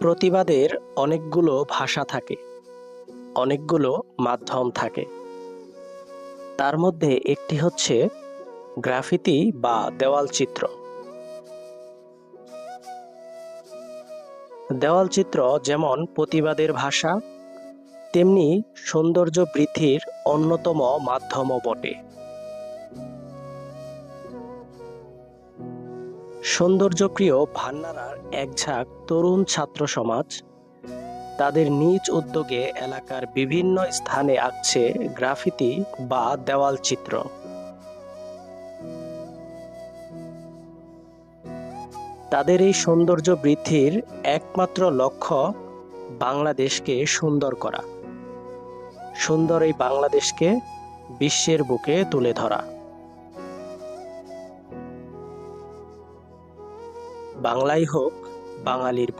প্রতিবাদের অনেকগুলো ভাষা থাকে, অনেকগুলো মাধ্যম থাকে। তার মধ্যে একটি হচ্ছে গ্রাফিতি বা দেওয়ালচিত্র। দেওয়ালচিত্র যেমন প্রতিবাদের ভাষা, তেমনি সৌন্দর্য বৃদ্ধির অন্যতম মাধ্যমও বটে। সৌন্দর্যপ্রিয় ভান্নারার একঝাঁক তরুণ ছাত্র সমাজ তাদের নিজ উদ্যোগে এলাকার বিভিন্ন স্থানে আঁকছে গ্রাফিতি বা দেওয়ালচিত্র। তাদের এই সৌন্দর্য বৃদ্ধির একমাত্র লক্ষ্য বাংলাদেশকে সুন্দর করা, সুন্দর এই বাংলাদেশকে বিশ্বের বুকে তুলে ধরা। বাংলাই হোক বাঙালির